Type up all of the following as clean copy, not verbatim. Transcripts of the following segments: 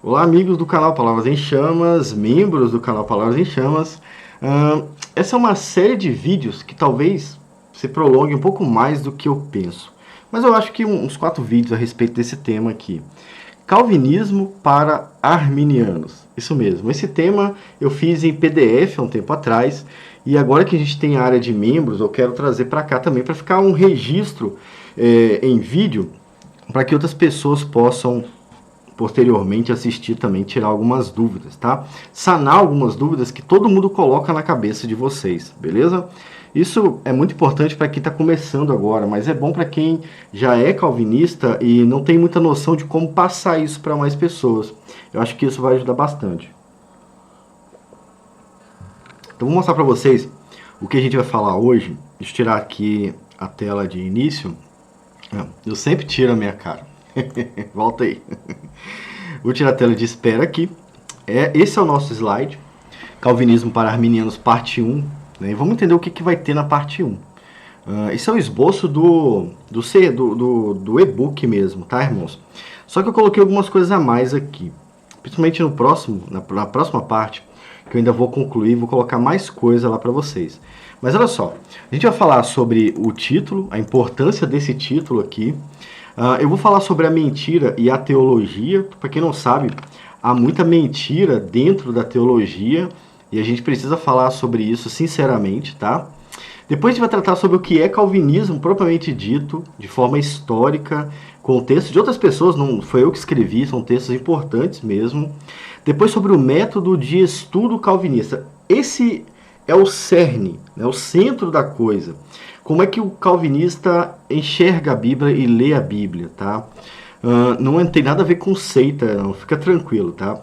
Olá, amigos do canal Palavras em Chamas, membros do canal Palavras em Chamas. Essa é uma série de vídeos que talvez se prolongue um pouco mais do que eu penso. Mas eu acho que uns 4 vídeos a respeito desse tema aqui. Calvinismo para arminianos. Isso mesmo, esse tema eu fiz em PDF há um tempo atrás. E agora que a gente tem a área de membros, eu quero trazer para cá também, para ficar um registro em vídeo, para que outras pessoas possam posteriormente assistir também, tirar algumas dúvidas, tá? Sanar algumas dúvidas que todo mundo coloca na cabeça de vocês, beleza? Isso é muito importante para quem está começando agora, mas é bom para quem já é calvinista e não tem muita noção de como passar isso para mais pessoas. Eu acho que isso vai ajudar bastante. Então vou mostrar para vocês o que a gente vai falar hoje. Deixa eu tirar aqui a tela de início. Eu sempre tiro a minha cara. Volta aí. Vou tirar a tela de espera aqui. Esse é o nosso slide. Calvinismo para arminianos, parte 1. Né? E vamos entender o que vai ter na parte 1. Esse é o esboço do e-book mesmo, tá, irmãos? Só que eu coloquei algumas coisas a mais aqui. Principalmente na próxima parte, que eu ainda vou concluir, vou colocar mais coisa lá para vocês. Mas olha só, a gente vai falar sobre o título, a importância desse título aqui. Eu vou falar sobre a mentira e a teologia. Para quem não sabe, há muita mentira dentro da teologia e a gente precisa falar sobre isso sinceramente, tá? Depois a gente vai tratar sobre o que é calvinismo propriamente dito, de forma histórica, com textos de outras pessoas, não foi eu que escrevi, são textos importantes mesmo. Depois sobre o método de estudo calvinista. Esse é o cerne, né, o centro da coisa. Como é que o calvinista enxerga a Bíblia e lê a Bíblia, tá? Não tem nada a ver com seita, não, fica tranquilo, tá?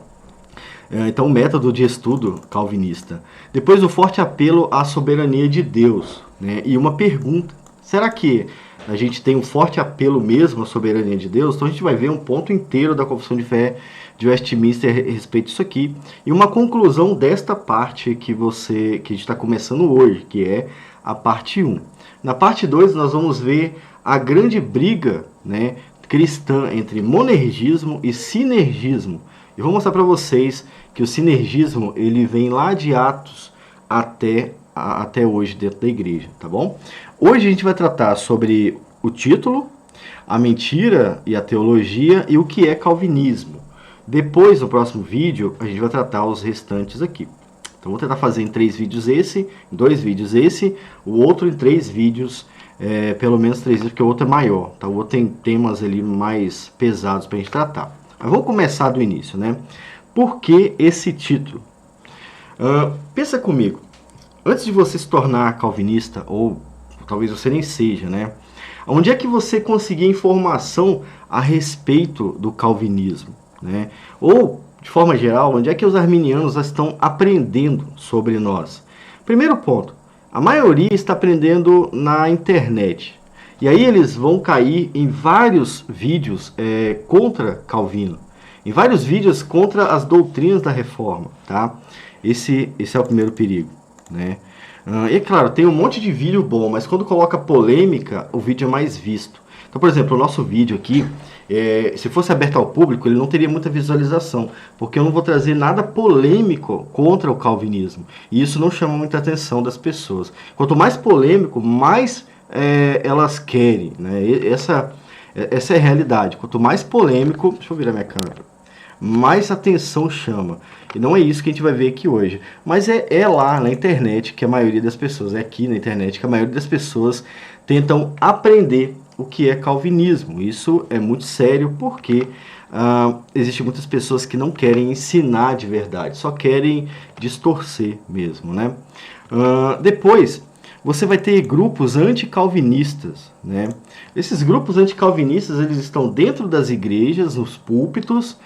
Então, o método de estudo calvinista. Depois, o forte apelo à soberania de Deus, né? E uma pergunta, será que a gente tem um forte apelo mesmo à soberania de Deus? Então, a gente vai ver um ponto inteiro da Confissão de Fé de Westminster a respeito disso aqui. E uma conclusão desta parte que a gente está começando hoje, que é a parte 1. Na parte 2, nós vamos ver a grande briga, né, cristã entre monergismo e sinergismo. E vou mostrar para vocês que o sinergismo ele vem lá de Atos até hoje dentro da igreja, tá bom? Hoje a gente vai tratar sobre o título, a mentira e a teologia e o que é calvinismo. Depois, no próximo vídeo, a gente vai tratar os restantes aqui. Então, vou tentar fazer em 3 vídeos em 2 vídeos o outro em 3 vídeos, pelo menos 3 vídeos, porque o outro é maior, tá? O outro tem temas ali mais pesados para a gente tratar. Mas vamos começar do início, né? Por que esse título? Pensa comigo, antes de você se tornar calvinista, ou talvez você nem seja, né? Onde é que você conseguia informação a respeito do calvinismo, né? Ou de forma geral, onde é que os arminianos estão aprendendo sobre nós? Primeiro ponto, a maioria está aprendendo na internet. E aí eles vão cair em vários vídeos contra Calvino. Em vários vídeos contra as doutrinas da reforma, tá? Esse é o primeiro perigo, né? E claro, tem um monte de vídeo bom, mas quando coloca polêmica, o vídeo é mais visto. Então, por exemplo, o nosso vídeo aqui, se fosse aberto ao público, ele não teria muita visualização, porque eu não vou trazer nada polêmico contra o calvinismo. E isso não chama muita atenção das pessoas. Quanto mais polêmico, mais elas querem, né? Essa é a realidade. Quanto mais polêmico, deixa eu virar minha câmera, mais atenção chama. E não é isso que a gente vai ver aqui hoje. Mas é lá na internet que a maioria das pessoas, é aqui na internet que a maioria das pessoas tentam aprender o que é calvinismo. Isso é muito sério porque existem muitas pessoas que não querem ensinar de verdade, só querem distorcer mesmo, né? Depois, você vai ter grupos anticalvinistas, né? Esses grupos anticalvinistas, eles estão dentro das igrejas, nos púlpitos,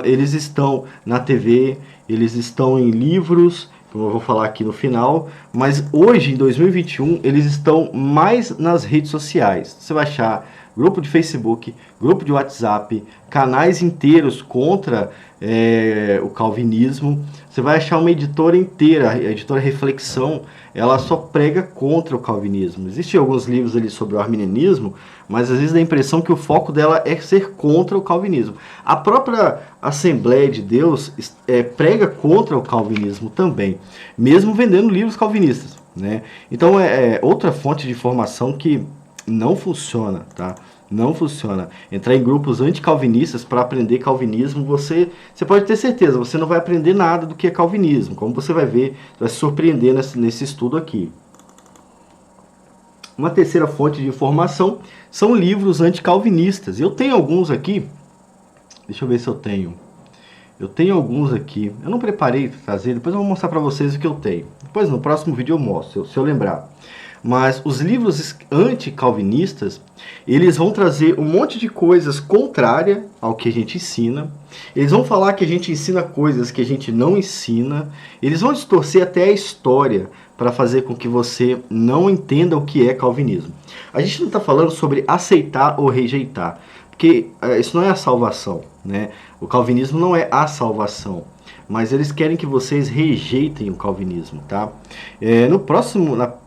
eles estão na TV, eles estão em livros, como eu vou falar aqui no final, mas hoje, em 2021, eles estão mais nas redes sociais. Você vai achar grupo de Facebook, grupo de WhatsApp, canais inteiros contra o calvinismo. Você vai achar uma editora inteira, a editora Reflexão, ela só prega contra o calvinismo. Existem alguns livros ali sobre o arminianismo, mas às vezes dá a impressão que o foco dela é ser contra o calvinismo. A própria Assembleia de Deus prega contra o calvinismo também, mesmo vendendo livros calvinistas, né? Então é outra fonte de informação que não funciona, tá? Não funciona. Entrar em grupos anticalvinistas para aprender calvinismo, você pode ter certeza, você não vai aprender nada do que é calvinismo. Como você vai ver, você vai se surpreender nesse estudo aqui. Uma terceira fonte de informação são livros anticalvinistas. Eu tenho alguns aqui. Deixa eu ver se eu tenho. Eu tenho alguns aqui. Eu não preparei para trazer, depois eu vou mostrar para vocês o que eu tenho. Depois no próximo vídeo eu mostro, se eu lembrar. Mas os livros anticalvinistas, eles vão trazer um monte de coisas contrárias ao que a gente ensina. Eles vão falar que a gente ensina coisas que a gente não ensina. Eles vão distorcer até a história para fazer com que você não entenda o que é calvinismo. A gente não está falando sobre aceitar ou rejeitar, porque isso não é a salvação, né? O calvinismo não é a salvação, mas eles querem que vocês rejeitem o calvinismo, tá?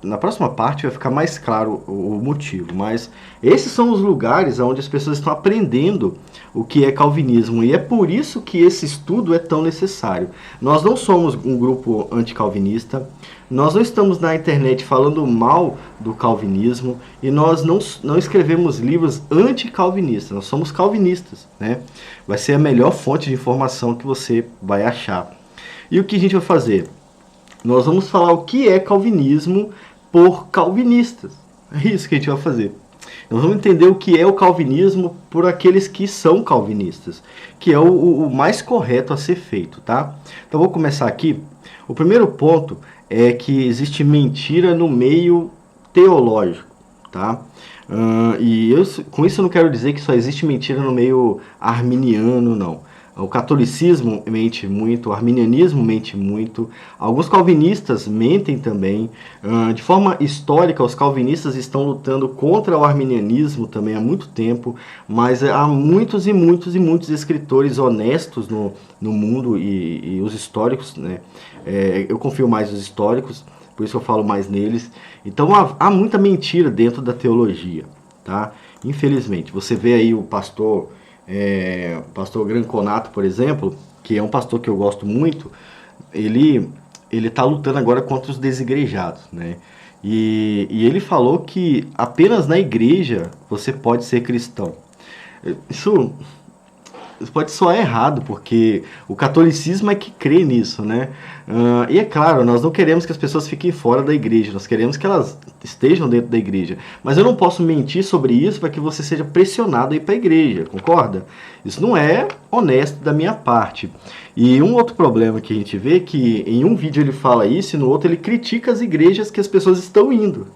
Na próxima parte vai ficar mais claro o motivo, mas esses são os lugares onde as pessoas estão aprendendo o que é calvinismo, e é por isso que esse estudo é tão necessário. Nós não somos um grupo anticalvinista, nós não estamos na internet falando mal do calvinismo, e nós não escrevemos livros anticalvinistas, nós somos calvinistas, né? Vai ser a melhor fonte de informação que você vai achar. E o que a gente vai fazer? Nós vamos falar o que é calvinismo por calvinistas. É isso que a gente vai fazer. Nós vamos entender o que é o calvinismo por aqueles que são calvinistas, que é o mais correto a ser feito, tá? Então vou começar aqui. O primeiro ponto é que existe mentira no meio teológico, tá? Com isso eu não quero dizer que só existe mentira no meio arminiano, não. O catolicismo mente muito, o arminianismo mente muito, alguns calvinistas mentem também. De forma histórica, os calvinistas estão lutando contra o arminianismo também há muito tempo, mas há muitos e muitos e muitos escritores honestos no mundo, e os históricos, né? Eu confio mais nos históricos, por isso eu falo mais neles. Então há muita mentira dentro da teologia, tá? Infelizmente, você vê aí o pastor Granconato, por exemplo, que é um pastor que eu gosto muito, ele está lutando agora contra os desigrejados, né? E ele falou que apenas na igreja você pode ser cristão. Isso pode soar errado, porque o catolicismo é que crê nisso, né? E é claro, nós não queremos que as pessoas fiquem fora da igreja, nós queremos que elas estejam dentro da igreja. Mas eu não posso mentir sobre isso para que você seja pressionado a ir para a igreja, concorda? Isso não é honesto da minha parte. E um outro problema que a gente vê é que em um vídeo ele fala isso e no outro ele critica as igrejas que as pessoas estão indo.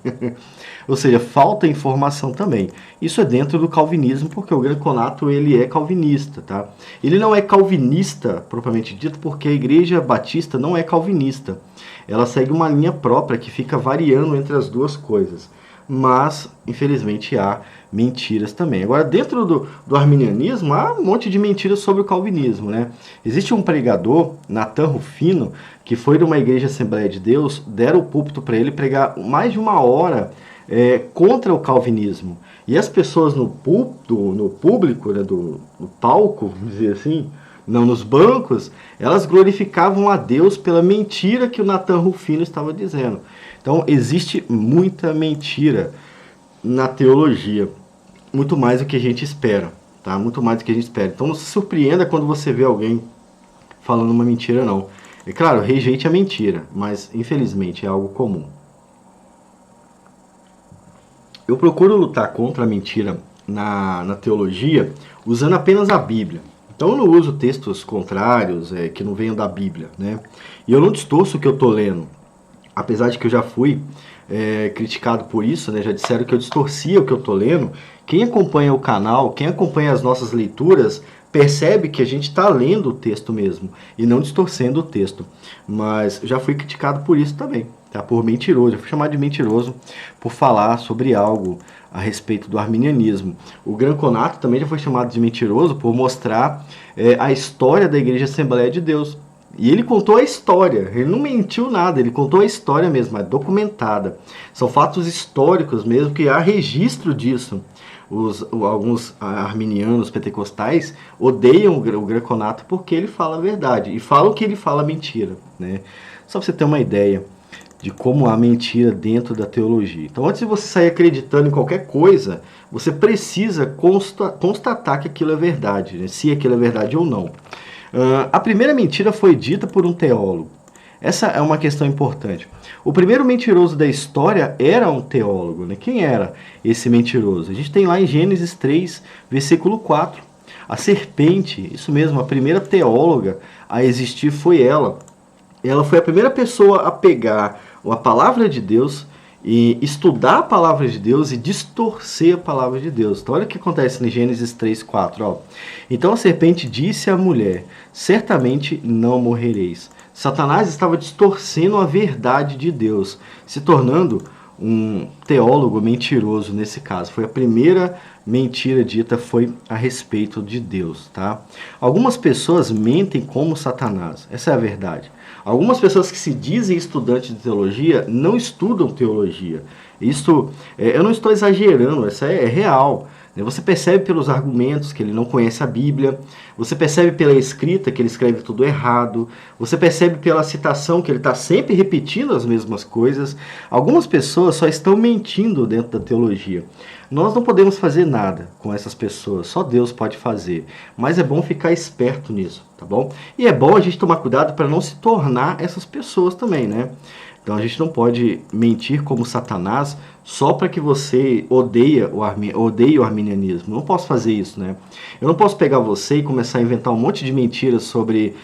Ou seja, falta informação também. Isso é dentro do calvinismo, porque o Granconato ele é calvinista, tá? Ele não é calvinista, propriamente dito, porque a igreja batista não é calvinista. Ela segue uma linha própria que fica variando entre as duas coisas. Mas, infelizmente, há mentiras também. Agora, dentro do arminianismo, há um monte de mentiras sobre o calvinismo, né? Existe um pregador, Nathan Rufino, que foi de uma igreja Assembleia de Deus, deram o púlpito para ele pregar mais de 1 hora contra o calvinismo. E as pessoas no público, né, no palco, vamos dizer assim, não nos bancos, elas glorificavam a Deus pela mentira que o Nathan Rufino estava dizendo. Então, existe muita mentira na teologia, muito mais do que a gente espera, tá? Muito mais do que a gente espera. Então, não se surpreenda quando você vê alguém falando uma mentira, não. É claro, rejeite a mentira, mas, infelizmente, é algo comum. Eu procuro lutar contra a mentira na teologia usando apenas a Bíblia. Então eu não uso textos contrários que não venham da Bíblia, né? E eu não distorço o que eu estou lendo. Apesar de que eu já fui criticado por isso, né? Já disseram que eu distorcia o que eu estou lendo. Quem acompanha o canal, quem acompanha as nossas leituras, percebe que a gente está lendo o texto mesmo e não distorcendo o texto. Mas já fui criticado por isso também. tá? Por mentiroso. Eu fui chamado de mentiroso por falar sobre algo a respeito do arminianismo. O Granconato também já foi chamado de mentiroso por mostrar a história da Igreja Assembleia de Deus. E ele contou a história, ele não mentiu nada, ele contou a história mesmo, é documentada. São fatos históricos mesmo, que há registro disso. Alguns arminianos pentecostais odeiam o Greconato porque ele fala a verdade e falam que ele fala mentira, né? Só para você ter uma ideia de como há mentira dentro da teologia. Então, antes de você sair acreditando em qualquer coisa, você precisa constatar que aquilo é verdade, né? Se aquilo é verdade ou não. A primeira mentira foi dita por um teólogo. Essa é uma questão importante. O primeiro mentiroso da história era um teólogo, né? Quem era esse mentiroso? A gente tem lá em Gênesis 3, versículo 4. A serpente, isso mesmo, a primeira teóloga a existir foi ela. Ela foi a primeira pessoa a pegar a palavra de Deus e estudar a palavra de Deus e distorcer a palavra de Deus. Então olha o que acontece em Gênesis 3, 4. Ó. Então a serpente disse à mulher, certamente não morrereis. Satanás estava distorcendo a verdade de Deus, se tornando um teólogo mentiroso nesse caso. Foi a primeira mentira dita, foi a respeito de Deus, tá? Algumas pessoas mentem como Satanás, essa é a verdade. Algumas pessoas que se dizem estudantes de teologia não estudam teologia. Isso, eu não estou exagerando, essa é real. Você percebe pelos argumentos que ele não conhece a Bíblia, você percebe pela escrita que ele escreve tudo errado, você percebe pela citação que ele está sempre repetindo as mesmas coisas. Algumas pessoas só estão mentindo dentro da teologia. Nós não podemos fazer nada com essas pessoas, só Deus pode fazer. Mas é bom ficar esperto nisso, tá bom? E é bom a gente tomar cuidado para não se tornar essas pessoas também, né? Então a gente não pode mentir como Satanás só para que você odeie o arminianismo. Não posso fazer isso, né? Eu não posso pegar você e começar a inventar um monte de mentiras sobre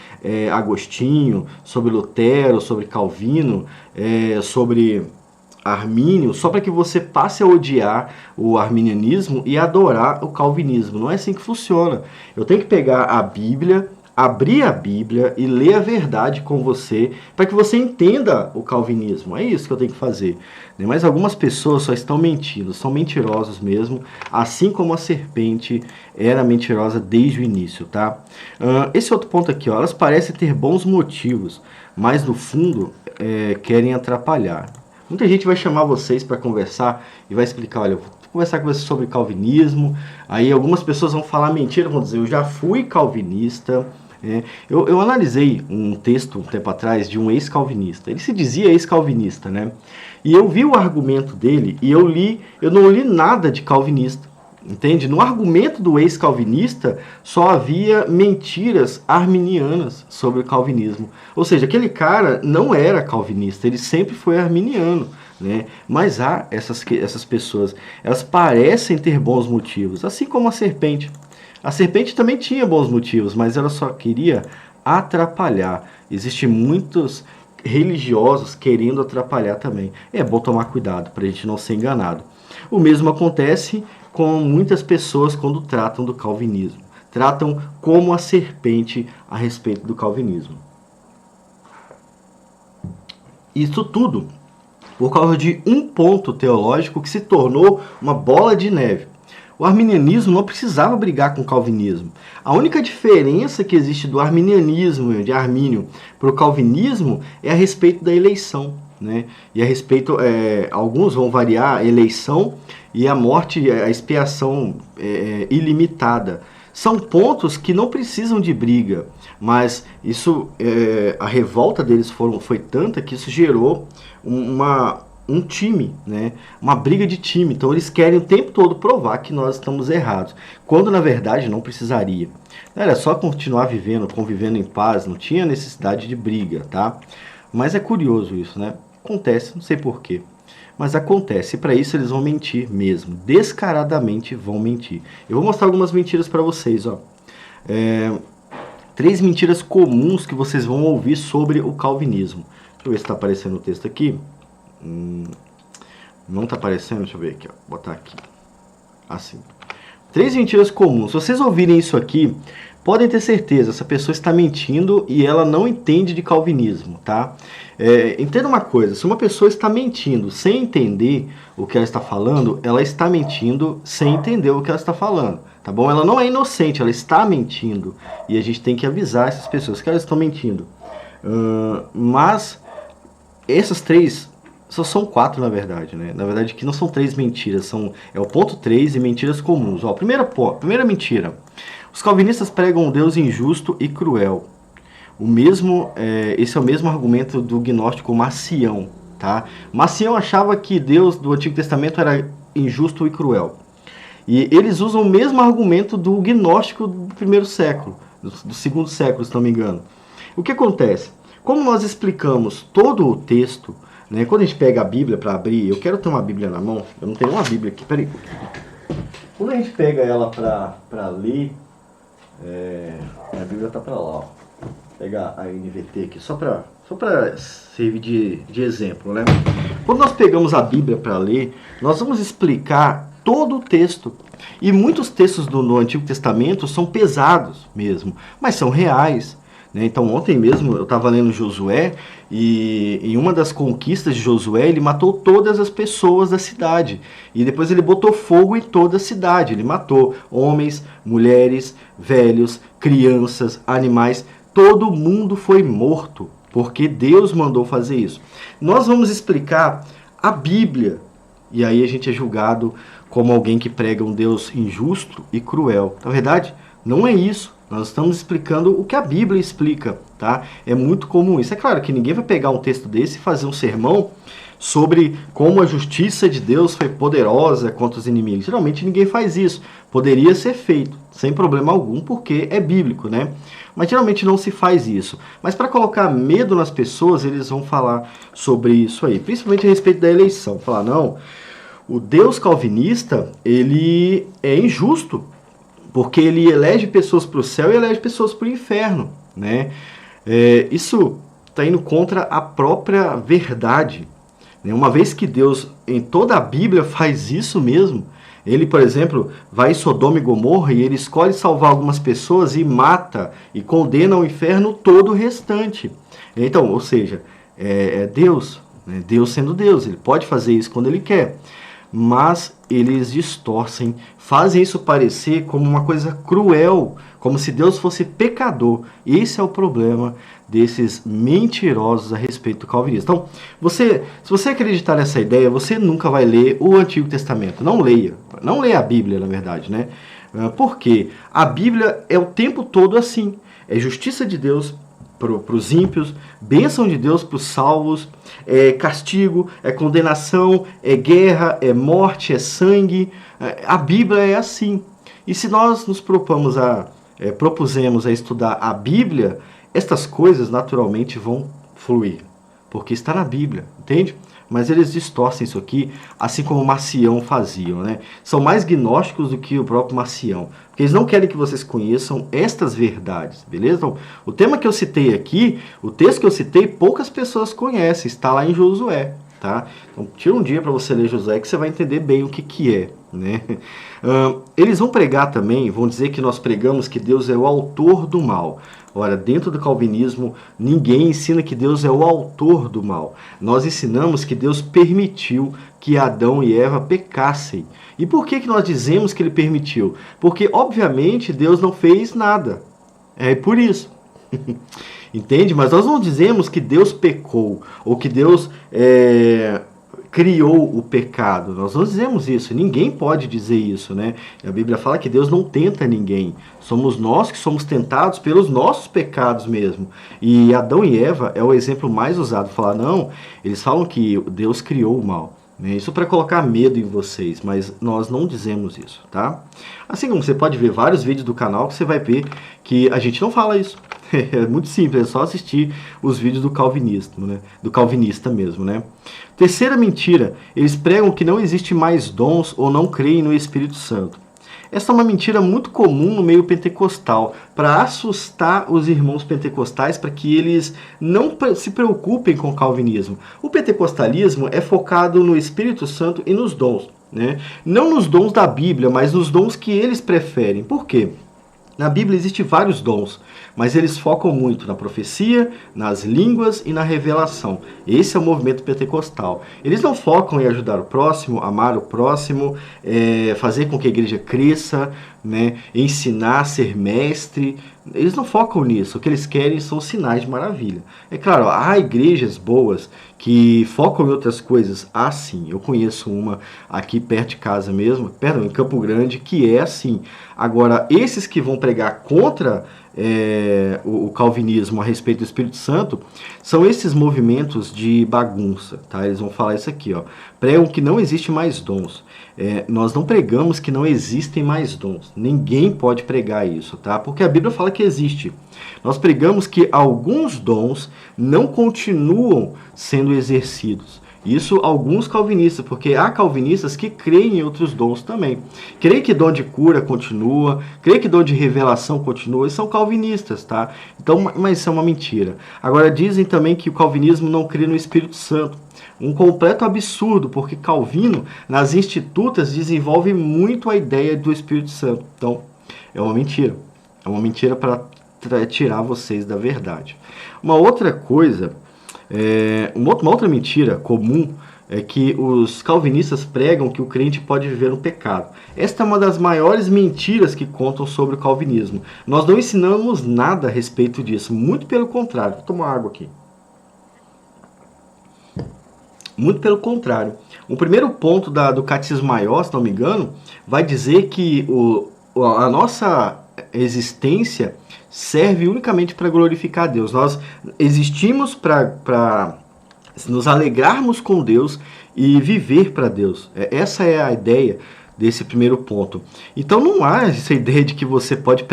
Agostinho, sobre Lutero, sobre Calvino, sobre Armínio, só para que você passe a odiar o arminianismo e adorar o calvinismo. Não é assim que funciona. Eu tenho que pegar a Bíblia, abrir a Bíblia e ler a verdade com você, para que você entenda o calvinismo. É isso que eu tenho que fazer. Mas algumas pessoas só estão mentindo, são mentirosos mesmo, assim como a serpente era mentirosa desde o início, tá? Esse outro ponto aqui, ó, elas parecem ter bons motivos, mas no fundo querem atrapalhar. Muita gente vai chamar vocês para conversar e vai explicar, olha, eu vou conversar com você sobre calvinismo. Aí algumas pessoas vão falar mentira, vão dizer, eu já fui calvinista. Eu analisei um texto um tempo atrás de um ex-calvinista. Ele se dizia ex-calvinista, né? E eu vi o argumento dele e eu não li nada de calvinista. Entende? No argumento do ex-calvinista só havia mentiras arminianas sobre o calvinismo. Ou seja, aquele cara não era calvinista, ele sempre foi arminiano. Né? Mas há essas pessoas, elas parecem ter bons motivos, assim como a serpente. A serpente também tinha bons motivos, mas ela só queria atrapalhar. Existem muitos religiosos querendo atrapalhar também. É bom tomar cuidado para a gente não ser enganado. O mesmo acontece com muitas pessoas quando tratam do calvinismo. Tratam como a serpente a respeito do calvinismo. Isso tudo por causa de um ponto teológico que se tornou uma bola de neve. O arminianismo não precisava brigar com o calvinismo. A única diferença que existe do arminianismo, de Armínio, para o calvinismo é a respeito da eleição. Né? E a respeito, alguns vão variar a eleição e a morte, a expiação ilimitada. São pontos que não precisam de briga, mas isso, a revolta deles foi tanta que isso gerou um time, né? Uma briga de time. Então eles querem o tempo todo provar que nós estamos errados, quando na verdade não precisaria. Era só continuar convivendo em paz, não tinha necessidade de briga, tá? Mas é curioso isso, né? Acontece, não sei porquê, mas acontece. E para isso eles vão mentir mesmo, descaradamente vão mentir. Eu vou mostrar algumas mentiras para vocês, ó. 3 mentiras comuns que vocês vão ouvir sobre o calvinismo. Deixa eu ver se está aparecendo o texto aqui. Não está aparecendo, deixa eu ver aqui, ó. Vou botar aqui. Assim. 3 mentiras comuns. Se vocês ouvirem isso aqui, podem ter certeza, essa pessoa está mentindo e ela não entende de calvinismo, tá? Entenda uma coisa, se uma pessoa está mentindo sem entender o que ela está falando, ela está mentindo sem entender o que ela está falando, tá bom? Ela não é inocente, ela está mentindo. E a gente tem que avisar essas pessoas que elas estão mentindo. Mas essas três, só são 4 na verdade, né? Na verdade que não são 3 mentiras, é o ponto 3 e mentiras comuns. Ó, primeira mentira. Os calvinistas pregam um Deus injusto e cruel. Esse é o mesmo argumento do gnóstico Marcião, tá? Marcião achava que Deus do Antigo Testamento era injusto e cruel. E eles usam o mesmo argumento do gnóstico do primeiro século, do segundo século, se não me engano. O que acontece? Como nós explicamos todo o texto, né, quando a gente pega a Bíblia para abrir, eu quero ter uma Bíblia na mão, eu não tenho uma Bíblia aqui, peraí. Quando a gente pega ela para ler, a Bíblia está para lá, ó. Pegar a NVT aqui, só para servir de exemplo, né? Quando nós pegamos a Bíblia para ler, nós vamos explicar todo o texto. E muitos textos no Antigo Testamento são pesados mesmo, mas são reais, né? Então ontem mesmo eu estava lendo Josué e em uma das conquistas de Josué ele matou todas as pessoas da cidade. E depois ele botou fogo em toda a cidade. Ele matou homens, mulheres, velhos, crianças, animais. Todo mundo foi morto, porque Deus mandou fazer isso. Nós vamos explicar a Bíblia, e aí a gente é julgado como alguém que prega um Deus injusto e cruel. Na verdade, não é isso. Nós estamos explicando o que a Bíblia explica, tá? É muito comum isso. É claro que ninguém vai pegar um texto desse e fazer um sermão sobre como a justiça de Deus foi poderosa contra os inimigos. Geralmente ninguém faz isso. Poderia ser feito, sem problema algum, porque é bíblico, né? Mas geralmente não se faz isso. Mas para colocar medo nas pessoas, eles vão falar sobre isso aí. Principalmente a respeito da eleição. Falar, não, o Deus calvinista, ele é injusto, porque ele elege pessoas para o céu e elege pessoas para o inferno, né? Isso está indo contra a própria verdade. Uma vez que Deus, em toda a Bíblia, faz isso mesmo, ele, por exemplo, vai em Sodoma e Gomorra e ele escolhe salvar algumas pessoas e mata e condena ao inferno todo o restante. Então, ou seja, é Deus, né? Deus sendo Deus, ele pode fazer isso quando ele quer, mas eles distorcem, fazem isso parecer como uma coisa cruel, como se Deus fosse pecador. Esse é o problema desses mentirosos a respeito do calvinismo. Então, se você acreditar nessa ideia, você nunca vai ler o Antigo Testamento. Não leia a Bíblia, na verdade, né? Porque a Bíblia é o tempo todo assim. É justiça de Deus para os ímpios, bênção de Deus para os salvos, é castigo, é condenação, é guerra, é morte, é sangue. A Bíblia é assim. E se nós nos propusemos a estudar a Bíblia, estas coisas naturalmente vão fluir, porque está na Bíblia, entende? Mas eles distorcem isso aqui, assim como o Marcião faziam, né? São mais gnósticos do que o próprio Marcião, porque eles não querem que vocês conheçam estas verdades, beleza? Então, o tema que eu citei aqui, o texto que eu citei, poucas pessoas conhecem, está lá em Josué, tá? Então, tira um dia para você ler Josué que você vai entender bem o que é, né? Eles vão pregar também, vão dizer que nós pregamos que Deus é o autor do mal. Ora, dentro do calvinismo, ninguém ensina que Deus é o autor do mal. Nós ensinamos que Deus permitiu que Adão e Eva pecassem. E por que nós dizemos que ele permitiu? Porque, obviamente, Deus não fez nada. É por isso. Entende? Mas nós não dizemos que Deus pecou, ou que Deus criou o pecado. Nós não dizemos isso. Ninguém pode dizer isso, né? A Bíblia fala que Deus não tenta ninguém. Somos nós que somos tentados pelos nossos pecados mesmo. E Adão e Eva é o exemplo mais usado. Falar, não, eles falam que Deus criou o mal. Isso para colocar medo em vocês, mas nós não dizemos isso, tá? Assim como você pode ver vários vídeos do canal que você vai ver que a gente não fala isso. É muito simples, é só assistir os vídeos do calvinista, né? Do calvinista mesmo, né? Terceira mentira, eles pregam que não existe mais dons ou não creem no Espírito Santo. Essa é uma mentira muito comum no meio pentecostal, para assustar os irmãos pentecostais, para que eles não se preocupem com o calvinismo. O pentecostalismo é focado no Espírito Santo e nos dons, né? Não nos dons da Bíblia, mas nos dons que eles preferem. Por quê? Na Bíblia existem vários dons, mas eles focam muito na profecia, nas línguas e na revelação. Esse é o movimento pentecostal. Eles não focam em ajudar o próximo, amar o próximo, fazer com que a igreja cresça, né, ensinar, ser mestre. Eles não focam nisso. O que eles querem são sinais de maravilha. É claro, há igrejas boas que focam em outras coisas. Ah, sim, eu conheço uma aqui perto de casa mesmo, perdão, em Campo Grande, que é assim. Agora, esses que vão pregar contra o calvinismo a respeito do Espírito Santo, são esses movimentos de bagunça, tá? Eles vão falar isso aqui, ó. Pregam que não existe mais dons. Nós não pregamos que não existem mais dons. Ninguém pode pregar isso, tá? Porque a Bíblia fala que existe. Nós pregamos que alguns dons não continuam sendo exercidos. Isso alguns calvinistas, porque há calvinistas que creem em outros dons também. Creem que dom de cura continua, creem que dom de revelação continua, e são calvinistas, tá? Então, mas isso é uma mentira. Agora, dizem também que o calvinismo não crê no Espírito Santo. Um completo absurdo, porque Calvino, nas Institutas, desenvolve muito a ideia do Espírito Santo. Então, é uma mentira. É uma mentira para tirar vocês da verdade. Uma outra coisa... uma outra mentira comum é que os calvinistas pregam que o crente pode viver no pecado. Esta é uma das maiores mentiras que contam sobre o calvinismo. Nós não ensinamos nada a respeito disso, muito pelo contrário. Vou tomar água aqui. Muito pelo contrário. O primeiro ponto do Catecismo Maior, se não me engano, vai dizer que a nossa existência serve unicamente para glorificar a Deus. Nós existimos para nos alegrarmos com Deus e viver para Deus. Essa é a ideia desse primeiro ponto. Então não há essa ideia de que você pode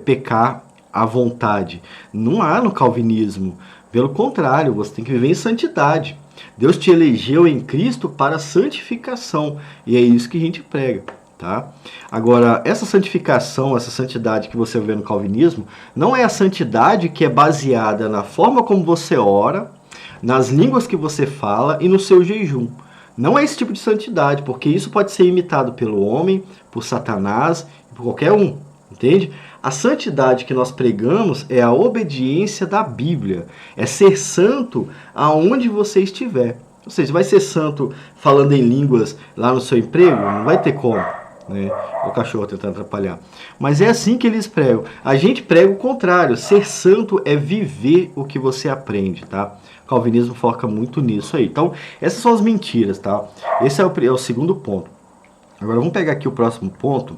pecar à vontade. Não há no calvinismo. Pelo contrário, você tem que viver em santidade. Deus te elegeu em Cristo para santificação. E é isso que a gente prega. Tá? Agora, essa santificação, essa santidade que você vê no calvinismo, não é a santidade que é baseada na forma como você ora, nas línguas que você fala e no seu jejum. Não é esse tipo de santidade, porque isso pode ser imitado pelo homem, por Satanás, por qualquer um, entende? A santidade que nós pregamos é a obediência da Bíblia, é ser santo aonde você estiver. Ou seja, vai ser santo falando em línguas lá no seu emprego? Não vai ter como. O cachorro tentando atrapalhar. Mas é assim que eles pregam. A gente prega o contrário. Ser santo é viver o que você aprende, tá? O calvinismo foca muito nisso aí. Então, essas são as mentiras, tá? Esse é o segundo ponto. Agora, vamos pegar aqui o próximo ponto.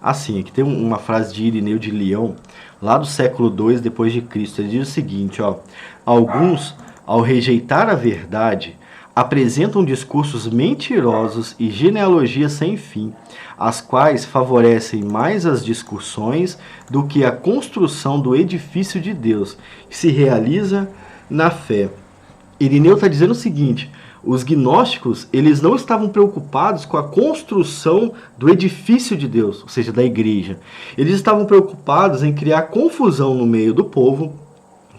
Assim, aqui tem uma frase de Irineu de Leão, lá do século II depois de Cristo. Ele diz o seguinte, ó: alguns, ao rejeitar a verdade, apresentam discursos mentirosos e genealogias sem fim, as quais favorecem mais as discussões do que a construção do edifício de Deus, que se realiza na fé. Irineu está dizendo o seguinte: os gnósticos, eles não estavam preocupados com a construção do edifício de Deus, ou seja, da igreja. Eles estavam preocupados em criar confusão no meio do povo,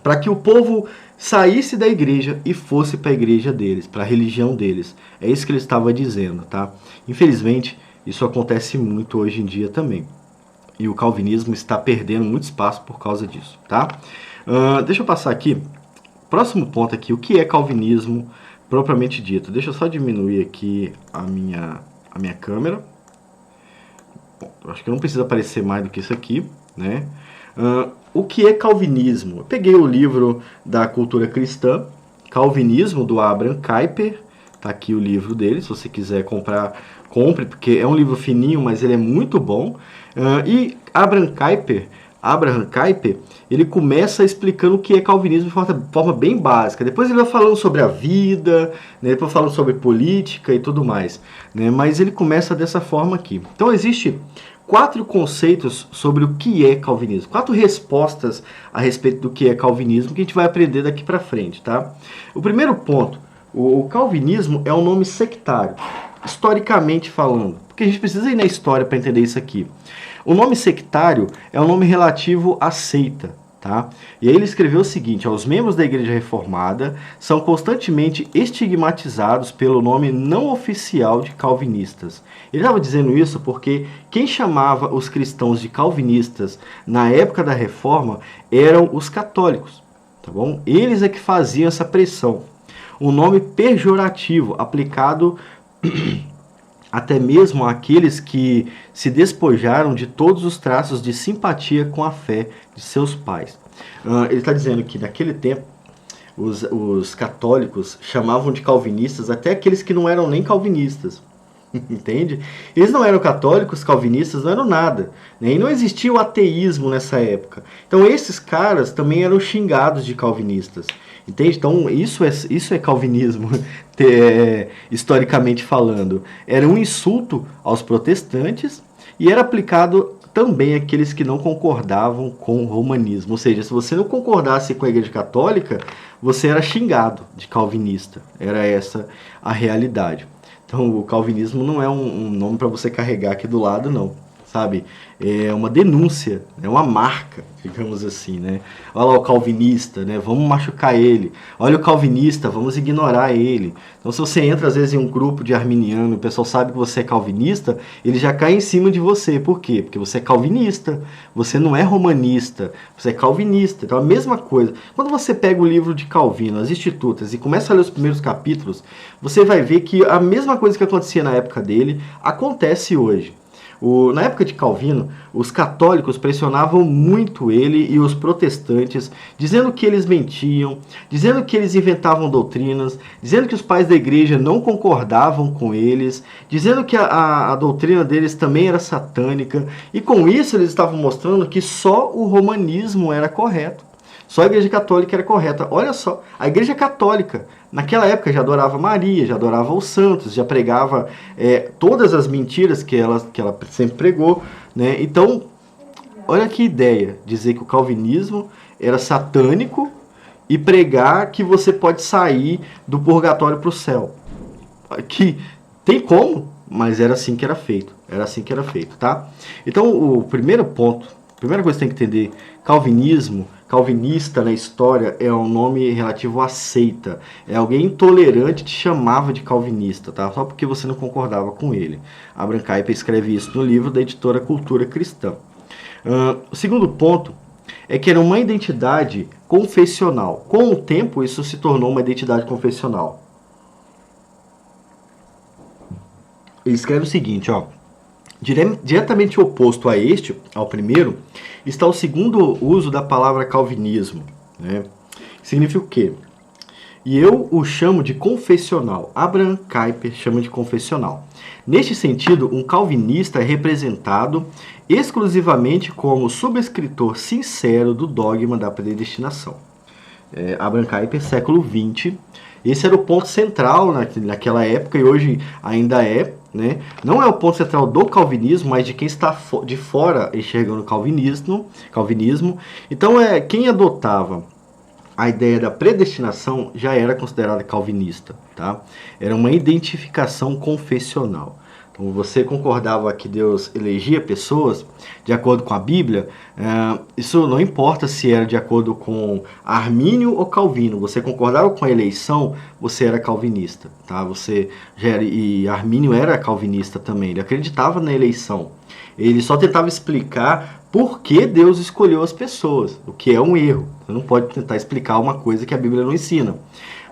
para que o povo saísse da igreja e fosse para a igreja deles, para a religião deles. É isso que ele estava dizendo, tá? Infelizmente, isso acontece muito hoje em dia também. E o calvinismo está perdendo muito espaço por causa disso, tá? Deixa eu passar aqui. Próximo ponto aqui, o que é calvinismo propriamente dito? Deixa eu só diminuir aqui a minha câmera. Bom, acho que não precisa aparecer mais do que isso aqui, né? O que é calvinismo? Eu peguei o livro da Cultura Cristã, Calvinismo, do Abraham Kuyper. Tá aqui o livro dele, se você quiser comprar, compre, porque é um livro fininho, mas ele é muito bom. E Abraham Kuyper, ele começa explicando o que é calvinismo de forma bem básica. Depois ele vai falando sobre a vida, né? Depois falando sobre política e tudo mais, né? Mas ele começa dessa forma aqui. Então existe 4 conceitos sobre o que é calvinismo, 4 respostas a respeito do que é calvinismo que a gente vai aprender daqui para frente, tá? O primeiro ponto: o calvinismo é um nome sectário, historicamente falando, porque a gente precisa ir na história para entender isso aqui. O nome sectário é um nome relativo à seita, tá? Tá? E aí ele escreveu o seguinte: os membros da Igreja Reformada são constantemente estigmatizados pelo nome não oficial de calvinistas. Ele estava dizendo isso porque quem chamava os cristãos de calvinistas na época da Reforma eram os católicos, tá bom? Eles é que faziam essa pressão. Um nome pejorativo aplicado até mesmo àqueles que se despojaram de todos os traços de simpatia com a fé de seus pais. Ele está dizendo que naquele tempo os católicos chamavam de calvinistas até aqueles que não eram nem calvinistas. Entende? Eles não eram católicos, calvinistas, não eram nada. Né? E não existia o ateísmo nessa época. Então esses caras também eram xingados de calvinistas. Entende? Então isso é calvinismo, historicamente falando. Era um insulto aos protestantes e era aplicado também àqueles que não concordavam com o romanismo. Ou seja, se você não concordasse com a Igreja Católica, você era xingado de calvinista. Era essa a realidade. Então o calvinismo não é um nome para você carregar aqui do lado, não. Sabe? É uma denúncia, é uma marca, digamos assim, né? Olha lá o calvinista, né? Vamos machucar ele. Olha o calvinista, vamos ignorar ele. Então, se você entra, às vezes, em um grupo de arminiano, o pessoal sabe que você é calvinista, ele já cai em cima de você. Por quê? Porque você é calvinista, você não é romanista, você é calvinista. Então, a mesma coisa. Quando você pega o livro de Calvino, as Institutas, e começa a ler os primeiros capítulos, você vai ver que a mesma coisa que acontecia na época dele, acontece hoje. Na época de Calvino, os católicos pressionavam muito ele e os protestantes, dizendo que eles mentiam, dizendo que eles inventavam doutrinas, dizendo que os pais da igreja não concordavam com eles, dizendo que a doutrina deles também era satânica, e com isso eles estavam mostrando que só o romanismo era correto. Só a Igreja Católica era correta. Olha só, a Igreja Católica, naquela época, já adorava Maria, já adorava os santos, já pregava todas as mentiras que ela sempre pregou. Né? Então, olha que ideia, dizer que o calvinismo era satânico e pregar que você pode sair do purgatório para o céu. Que tem como, mas era assim que era feito. Era assim que era feito, tá? Então, o primeiro ponto, a primeira coisa que você tem que entender, calvinista na história é um nome relativo a seita. É alguém intolerante que te chamava de calvinista, tá? Só porque você não concordava com ele. Abraham Kuyper escreve isso no livro da editora Cultura Cristã. O segundo ponto é que era uma identidade confessional. Com o tempo, isso se tornou uma identidade confessional. Ele escreve o seguinte, ó. Diretamente oposto a este, ao primeiro, está o segundo uso da palavra calvinismo. Né? Significa o quê? E eu o chamo de confessional. Abraham Kuyper chama de confessional. Neste sentido, um calvinista é representado exclusivamente como subscritor sincero do dogma da predestinação. Abraham Kuyper, século XX. Esse era o ponto central naquela época e hoje ainda é. Né? Não é o ponto central do calvinismo, mas de quem está de fora enxergando o calvinismo. Então, quem adotava a ideia da predestinação já era considerado calvinista. Tá? Era uma identificação confessional. Então, você concordava que Deus elegia pessoas de acordo com a Bíblia, isso não importa se era de acordo com Armínio ou Calvino. Você concordava com a eleição, você era calvinista. Tá? E Armínio era calvinista também, ele acreditava na eleição. Ele só tentava explicar por que Deus escolheu as pessoas, o que é um erro. Você não pode tentar explicar uma coisa que a Bíblia não ensina.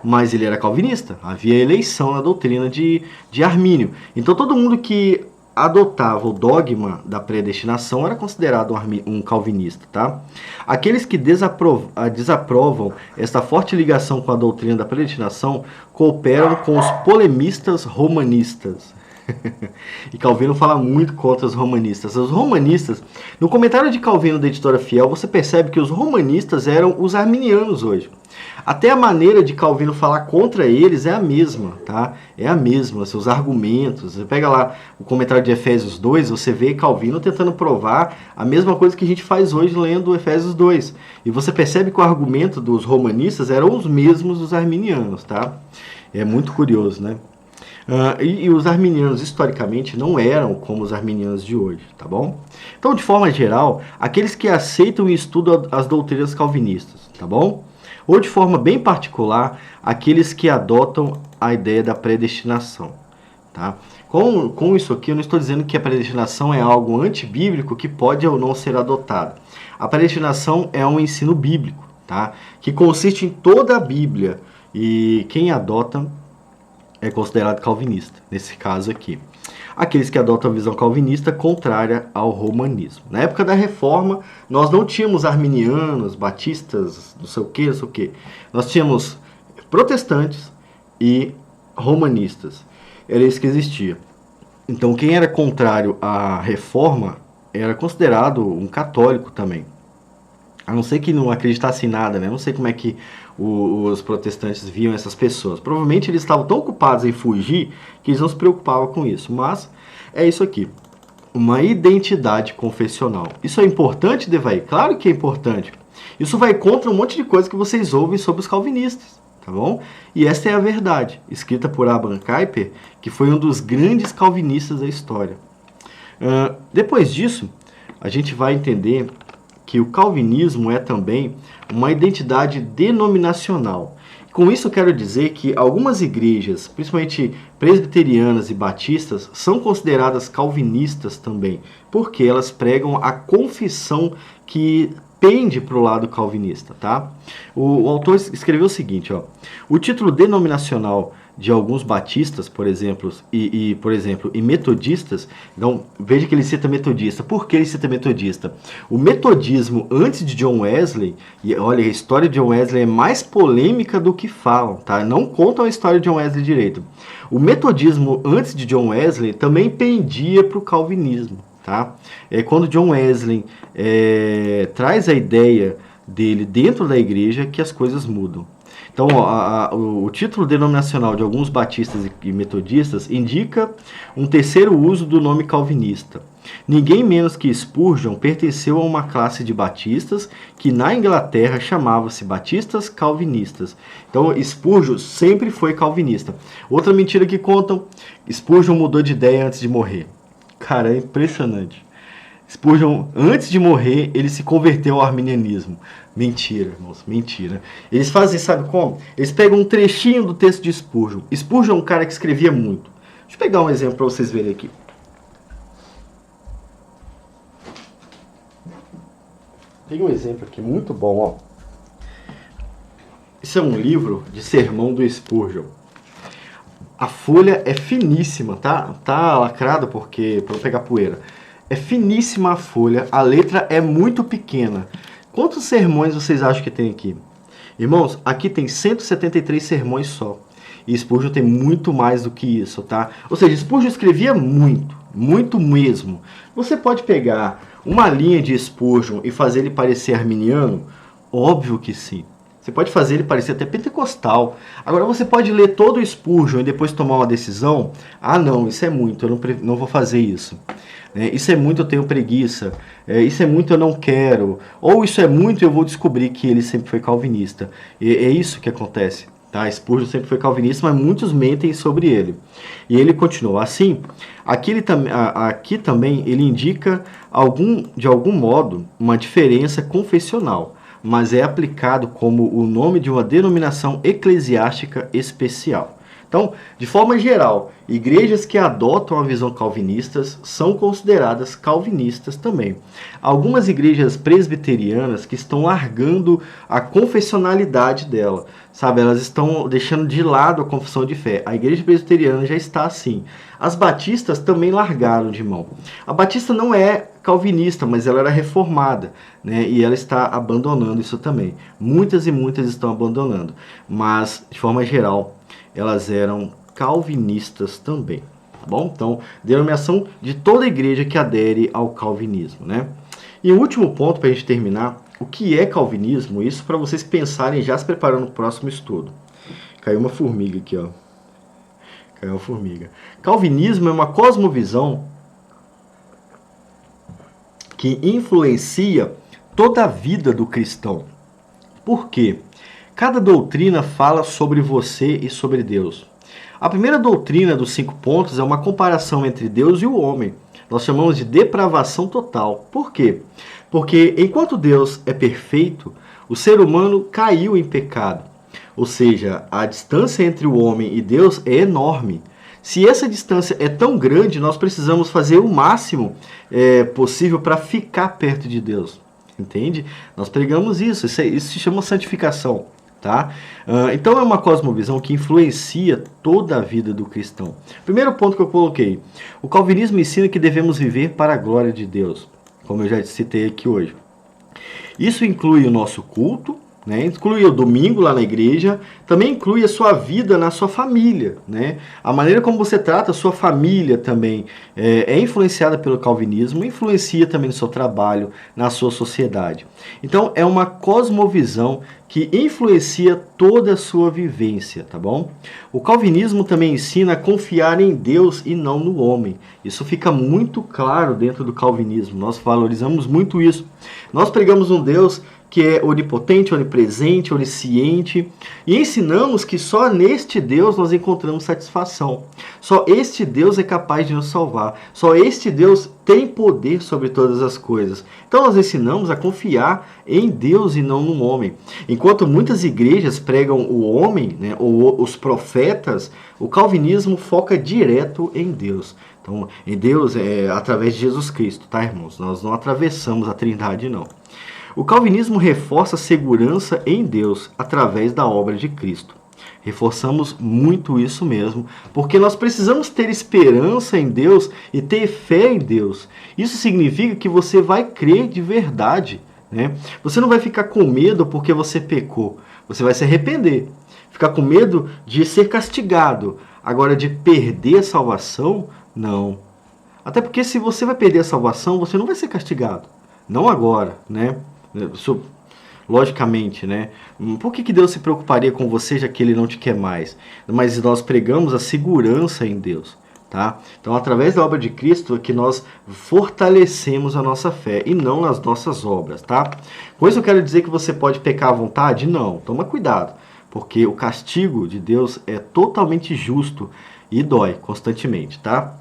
Mas ele era calvinista, havia eleição na doutrina de Armínio. Então todo mundo que adotava o dogma da predestinação era considerado um calvinista. Tá? Aqueles que desaprovam esta forte ligação com a doutrina da predestinação cooperam com os polemistas romanistas. E Calvino fala muito contra os romanistas. Os romanistas, no comentário de Calvino da Editora Fiel, você percebe que os romanistas eram os arminianos hoje. Até a maneira de Calvino falar contra eles é a mesma, tá? É a mesma, seus argumentos. Você pega lá o comentário de Efésios 2, você vê Calvino tentando provar a mesma coisa que a gente faz hoje lendo Efésios 2. E você percebe que o argumento dos romanistas eram os mesmos dos arminianos, tá? É muito curioso, né? E os arminianos, historicamente, não eram como os arminianos de hoje, tá bom? Então, de forma geral, aqueles que aceitam e estudam as doutrinas calvinistas, tá bom? Ou, de forma bem particular, aqueles que adotam a ideia da predestinação, tá? Com isso aqui, eu não estou dizendo que a predestinação é algo antibíblico que pode ou não ser adotado. A predestinação é um ensino bíblico, tá? Que consiste em toda a Bíblia, e quem adota é considerado calvinista, nesse caso aqui. Aqueles que adotam a visão calvinista contrária ao romanismo. Na época da Reforma, nós não tínhamos arminianos, batistas, não sei o que, não sei o que. Nós tínhamos protestantes e romanistas. Era isso que existia. Então, quem era contrário à Reforma era considerado um católico também. A não ser que não acreditasse em nada, né? Não sei como é que os protestantes viam essas pessoas. Provavelmente eles estavam tão ocupados em fugir que eles não se preocupavam com isso. Mas é isso aqui. Uma identidade confessional. Isso é importante, Devair? Claro que é importante. Isso vai contra um monte de coisa que vocês ouvem sobre os calvinistas, tá bom? E essa é a verdade, escrita por Abraham Kuyper, que foi um dos grandes calvinistas da história. Depois disso, a gente vai entender que o calvinismo é também uma identidade denominacional. Com isso eu quero dizer que algumas igrejas, principalmente presbiterianas e batistas, são consideradas calvinistas também, porque elas pregam a confissão que pende para o lado calvinista, tá? O autor escreveu o seguinte, ó: o título denominacional de alguns batistas, por exemplo, e metodistas. Então, veja que ele cita metodista. Por que ele cita metodista? O metodismo antes de John Wesley, e olha, a história de John Wesley é mais polêmica do que falam, tá? Não contam a história de John Wesley direito. O metodismo antes de John Wesley também pendia para o calvinismo, tá? Quando John Wesley traz a ideia dele dentro da igreja que as coisas mudam. Então, o título denominacional de alguns batistas e metodistas indica um terceiro uso do nome calvinista. Ninguém menos que Spurgeon pertenceu a uma classe de batistas que na Inglaterra chamava-se batistas calvinistas. Então, Spurgeon sempre foi calvinista. Outra mentira que contam, Spurgeon mudou de ideia antes de morrer. Cara, é impressionante. Spurgeon, antes de morrer, ele se converteu ao arminianismo. Mentira, irmãos, mentira. Eles fazem, sabe como? Eles pegam um trechinho do texto de Spurgeon. Spurgeon é um cara que escrevia muito. Deixa eu pegar um exemplo para vocês verem aqui. Peguei um exemplo aqui muito bom, ó. Isso é um livro de sermão do Spurgeon. A folha é finíssima, tá? Tá lacrada porque para não pegar poeira. É finíssima a folha, a letra é muito pequena. Quantos sermões vocês acham que tem aqui? Irmãos, aqui tem 173 sermões só. E Spurgeon tem muito mais do que isso, tá? Ou seja, Spurgeon escrevia muito, muito mesmo. Você pode pegar uma linha de Spurgeon e fazer ele parecer arminiano? Óbvio que sim. Você pode fazer ele parecer até pentecostal. Agora você pode ler todo o Spurgeon e depois tomar uma decisão? Ah não, isso é muito, eu não vou fazer isso. Isso é muito, eu tenho preguiça. Isso é muito, eu não quero. Ou isso é muito, eu vou descobrir que ele sempre foi calvinista. É isso que acontece. Tá? Spurgeon sempre foi calvinista, mas muitos mentem sobre ele. E ele continua assim. Aqui também ele indica, de algum modo, uma diferença confessional, mas é aplicado como o nome de uma denominação eclesiástica especial. Então, de forma geral, igrejas que adotam a visão calvinista são consideradas calvinistas também. Algumas igrejas presbiterianas que estão largando a confessionalidade dela, sabe? Elas estão deixando de lado a confissão de fé. A igreja presbiteriana já está assim. As batistas também largaram de mão. A batista não é calvinista, mas ela era reformada, né? E ela está abandonando isso também. Muitas e muitas estão abandonando. Mas, de forma geral, elas eram calvinistas também, tá bom? Então, denominação de toda a igreja que adere ao calvinismo, né? E o último ponto para a gente terminar, o que é calvinismo? Isso para vocês pensarem já se preparando para o próximo estudo. Caiu uma formiga aqui, ó. Caiu uma formiga. Calvinismo é uma cosmovisão que influencia toda a vida do cristão. Por quê? Cada doutrina fala sobre você e sobre Deus. A primeira doutrina dos 5 pontos é uma comparação entre Deus e o homem. Nós chamamos de depravação total. Por quê? Porque enquanto Deus é perfeito, o ser humano caiu em pecado. Ou seja, a distância entre o homem e Deus é enorme. Se essa distância é tão grande, nós precisamos fazer o máximo possível para ficar perto de Deus. Entende? Nós pregamos isso. Isso se chama santificação. Tá? Então é uma cosmovisão que influencia toda a vida do cristão. Primeiro ponto que eu coloquei: o calvinismo ensina que devemos viver para a glória de Deus, como eu já citei aqui hoje. Isso inclui o nosso culto, né? Inclui o domingo lá na igreja, também inclui a sua vida na sua família, né? A maneira como você trata a sua família também é influenciada pelo calvinismo, influencia também no seu trabalho, na sua sociedade. Então é uma cosmovisão que influencia toda a sua vivência, tá bom? O calvinismo também ensina a confiar em Deus e não no homem. Isso fica muito claro dentro do calvinismo, nós valorizamos muito isso. Nós pregamos um Deus que é onipotente, onipresente, onisciente, e ensinamos que só neste Deus nós encontramos satisfação. Só este Deus é capaz de nos salvar. Só este Deus tem poder sobre todas as coisas. Então nós ensinamos a confiar em Deus e não no homem. Enquanto muitas igrejas pregam o homem, né, ou os profetas, o calvinismo foca direto em Deus. Então, em Deus é através de Jesus Cristo, tá, irmãos? Nós não atravessamos a Trindade, não. O calvinismo reforça a segurança em Deus através da obra de Cristo. Reforçamos muito isso mesmo, porque nós precisamos ter esperança em Deus e ter fé em Deus. Isso significa que você vai crer de verdade, né? Você não vai ficar com medo porque você pecou. Você vai se arrepender. Ficar com medo de ser castigado. Agora, de perder a salvação, não. Até porque se você vai perder a salvação, você não vai ser castigado. Não agora, né? Logicamente, né? Por que Deus se preocuparia com você, já que Ele não te quer mais? Mas nós pregamos a segurança em Deus, tá? Então, através da obra de Cristo é que nós fortalecemos a nossa fé e não nas nossas obras, tá? Com isso eu quero dizer que você pode pecar à vontade? Não, toma cuidado, porque o castigo de Deus é totalmente justo e dói constantemente, tá?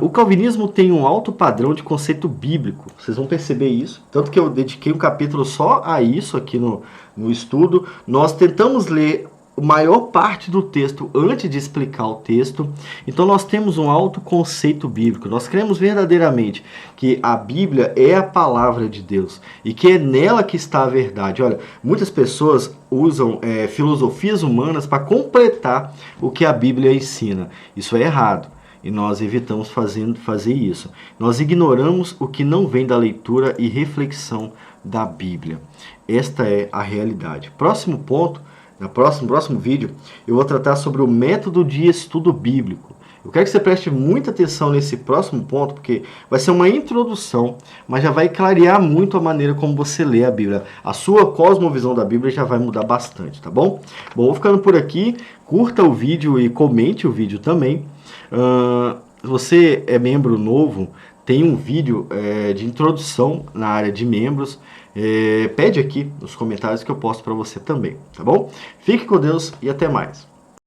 O calvinismo tem um alto padrão de conceito bíblico, vocês vão perceber isso, tanto que eu dediquei um capítulo só a isso aqui no estudo. Nós tentamos ler a maior parte do texto antes de explicar o texto. Então nós temos um alto conceito bíblico, nós cremos verdadeiramente que a Bíblia é a palavra de Deus e que é nela que está a verdade. Olha, muitas pessoas usam filosofias humanas para completar o que a Bíblia ensina. Isso é errado. E nós evitamos fazer isso. Nós ignoramos o que não vem da leitura e reflexão da Bíblia. Esta é a realidade. Próximo ponto, no próximo vídeo, eu vou tratar sobre o método de estudo bíblico. Eu quero que você preste muita atenção nesse próximo ponto, porque vai ser uma introdução, mas já vai clarear muito a maneira como você lê a Bíblia. A sua cosmovisão da Bíblia já vai mudar bastante, tá bom? Bom, vou ficando por aqui. Curta o vídeo e comente o vídeo também. Se você é membro novo, tem um vídeo de introdução na área de membros. Pede aqui nos comentários que eu posto para você também, tá bom? Fique com Deus e até mais.